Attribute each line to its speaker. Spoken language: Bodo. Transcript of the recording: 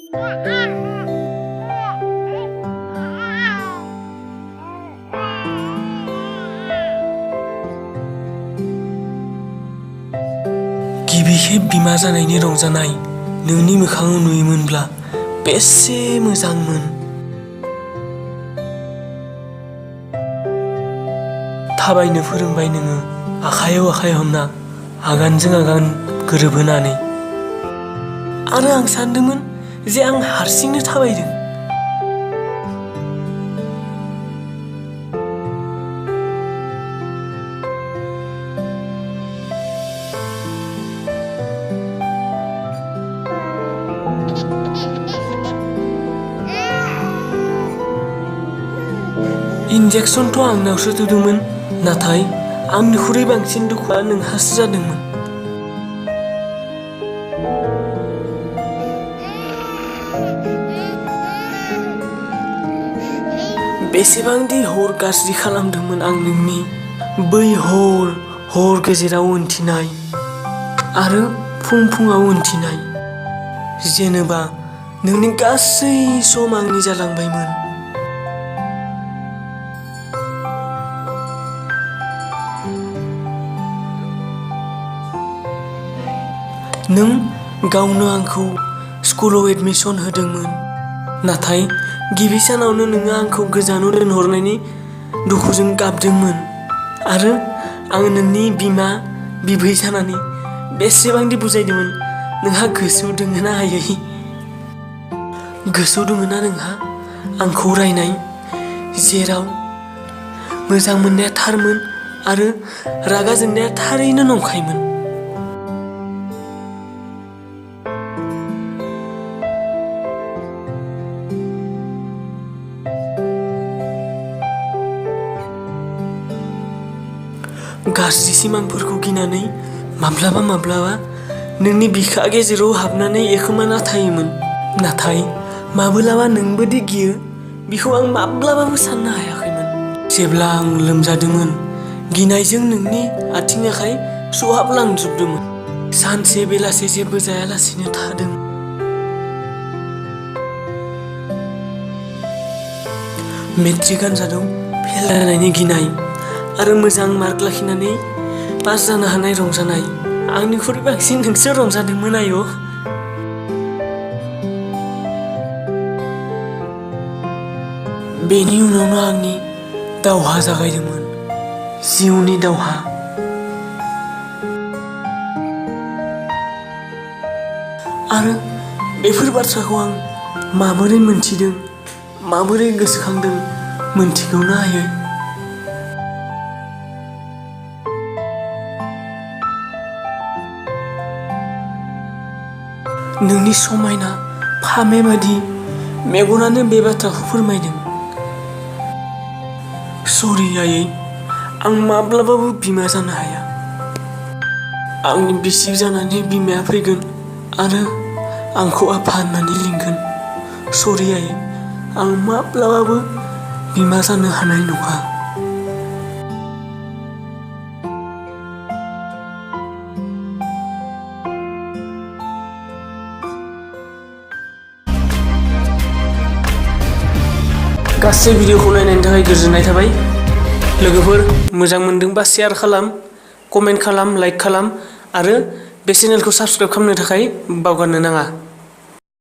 Speaker 1: गिबि खेब बिमा जानायनि रंजानाय नोंनि मोखाङाव नुयोमोनब्ला बेसे मोजांमोन। थाबायनो फोरोंबाय नोङो आखायाव आखाइ हमना आगानजों आगान गोरोबहोनानै। आरो आं सानदोंमोन जे आं हारसिंनो थाबायदों। इन्जेक्सनथ' आंनावसो थुदोंमोन, नाथाय आंनिख्रुइ बांसिन दुखुआ नोंहासो जादोंमोन। बेसेबांदि हर गाज्रि खालामदोंमोन आं नोंनि बै हर गेजेराव उन्थिनाय आरो फुङाव उन्थिनाय। जेनेबा नोंनि गासै सम आंनि जालांबायमोन। नों गावनो आंखौ स्कुलाव एडमिसन होदोंमोन, नाथाय गिबि सानावनो नोङो आंखौ गोजानाव दोनहरनायनि दुखुजों गाबदोंमोन। आरो आं नोंनि बिमा बिबै जानानै बेसेबांदि बुजायदोंमोन। नोंहा गोसोआव दोङो ना आयै? गोसोआव दोङो ना नोंहा आंखौ रायनाय, जेराव मोजां मोननाया थारमोन आरो रागा जोंनाया थारैनो नंखायमोन। गाज्रि सिमांफोरखौ गिनानै माब्लाबा नोंनि बिखा गेजेराव हाबनानै एखोमाना थायोमोन। नाथाय माब्लाबा नोंबोदि गियो बिखौ आं माब्लाबाबो साननो हायाखैमोन। जेब्ला आं लोमजादोंमोन, गिनायजों नोंनि आथिं आखाइ सुहाबलांजोबदोंमोन। सानसे बेलासे जेबो जायालासेनो थादों। मेट्रिक आनजादाव फेल जानायनि गिनाय आरो मोजां मार्क लाखिनानै पास जानो हानाय रंजानाय। आंनिख्रुइ बांसिन नोंसो रंजादोंमोन आय'। बेनि उनावनो आंनि दावहा जागायदोंमोन, जिउनि दावहा। आरो बेफोर बाथ्राखौ आं माबोरै मोनथिदों, माबोरै गोसोखांदों मोनथिगौना आयै? नोंनि समायना फामे बादि मेगनानो बे बाथ्राखौ फोरमायदों। सरि आयै, आं माब्लाबाबो बिमा जानो हाया। आंनि बिसि जानानै बिमाया फैगोन आरो आंखौ आफा होननानै लिंगोन। सरि आयै, आं माब्लाबाबो बिमा जानो हानाय नङा। गासै भिडिअखौ नायनायनि थाखाय गोजोननाय थाबाय। लोगोफोर, मोजां मोनदोंबा शेयार खालाम, कमेन्ट खालाम, लाइक खालाम आरो बे चेनेलखौ साबस्क्राइब खालामनो थाखाय बावगारनो नाङा।